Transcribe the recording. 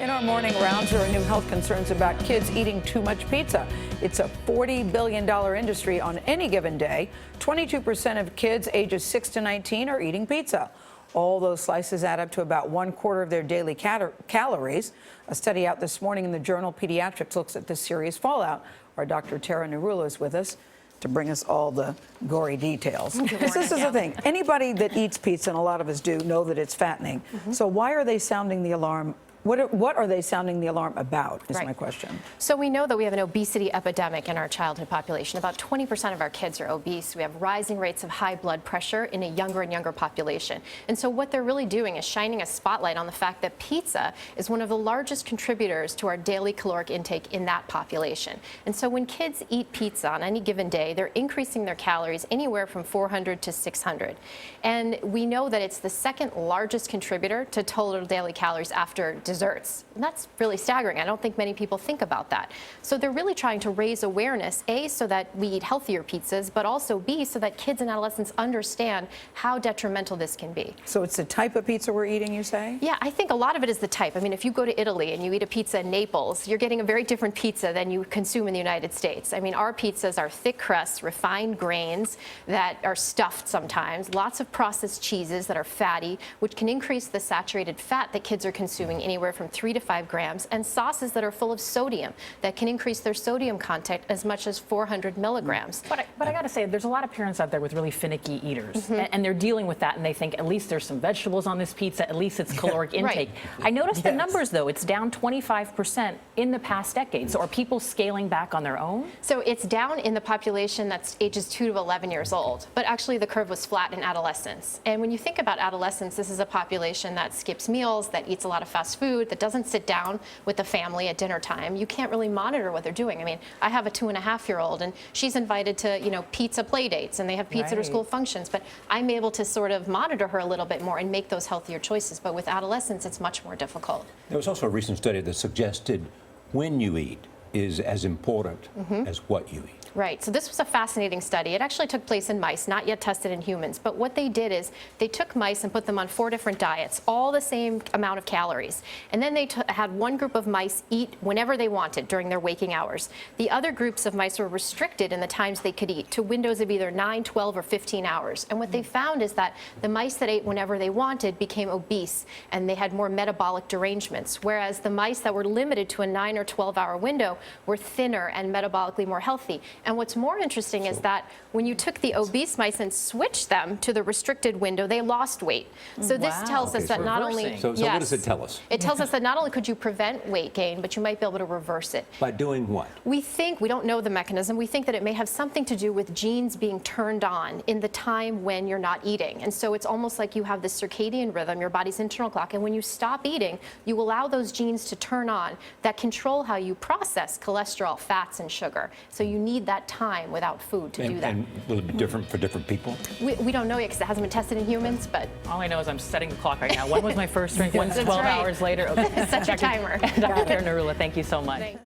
In our morning rounds, there are new health concerns about kids eating too much pizza. It's a $40 billion industry on any given day. 22% of kids ages 6 to 19 are eating pizza. All those slices add up to about 1/4 of their daily calories. A study out this morning in the journal Pediatrics looks at this serious fallout. Our Dr. Narula is with us to bring us all the gory details. Because this is the thing. Anybody that eats pizza, and a lot of us do, know that it's fattening. So why are they sounding the alarm? What are they sounding the alarm about, is my question. So we know that we have an obesity epidemic in our childhood population. About 20% of our kids are obese. We have rising rates of high blood pressure in a younger and younger population. And so what they're really doing is shining a spotlight on the fact that pizza is one of the largest contributors to our daily caloric intake in that population. And so when kids eat pizza on any given day, they're increasing their calories anywhere from 400 to 600. And we know that it's the second largest contributor to total daily calories after desserts. And that's really staggering. I don't think many people think about that. So they're really trying to raise awareness, A, so that we eat healthier pizzas, but also B, so that kids and adolescents understand how detrimental this can be. So it's the type of pizza we're eating, you say? Yeah, I think a lot of it is the type. I mean, if you go to Italy and you eat a pizza in Naples, you're getting a very different pizza than you consume in the United States. I mean, our pizzas are thick crusts, refined grains that are stuffed sometimes, lots of processed cheeses that are fatty, which can increase the saturated fat that kids are consuming anywhere from 3 to 5 grams, and sauces that are full of sodium that can increase their sodium content as much as 400 milligrams. But I got to say, there's a lot of parents out there with really finicky eaters, and they're dealing with that, and they think at least there's some vegetables on this pizza, at least it's caloric intake. I noticed the numbers, though. It's down 25% in the past decade. So are people scaling back on their own? So it's down in the population that's ages 2 to 11 years old, but actually the curve was flat in adolescents. And when you think about adolescents, this is a population that skips meals, that eats a lot of fast food, that doesn't sit down with the family at dinner time. You can't really monitor what they're doing. I mean, I have a 2.5-year-old, and she's invited to, pizza play dates, and they have pizza at her school functions, but I'm able to sort of monitor her a little bit more and make those healthier choices. But with adolescents, it's much more difficult. There was also a recent study that suggested when you eat is as important as what you eat. Right. So this was a fascinating study. It actually took place in mice, not yet tested in humans. But what they did is they took mice and put them on 4 different diets, all the same amount of calories. And then they had one group of mice eat whenever they wanted during their waking hours. The other groups of mice were restricted in the times they could eat to windows of either 9, 12, or 15 hours. And what they found is that the mice that ate whenever they wanted became obese, and they had more metabolic derangements, whereas the mice that were limited to a 9 or 12-hour window were thinner and metabolically more healthy. And what's more interesting is that when you took the obese mice and switched them to the restricted window, they lost weight. So this tells us that not only... So what does it tell us? It tells us that not only could you prevent weight gain, but you might be able to reverse it. By doing what? We don't know the mechanism. We think that it may have something to do with genes being turned on in the time when you're not eating. And so it's almost like you have this circadian rhythm, your body's internal clock, and when you stop eating, you allow those genes to turn on that control how you process cholesterol, fats, and sugar. So you need that time without food to do that. And will it be different for different people? We don't know yet because it hasn't been tested in humans, but... All I know is I'm setting the clock right now. When was my first drink? When's 12 hours later? Okay. Set your timer. Dr. Narula, thank you so much.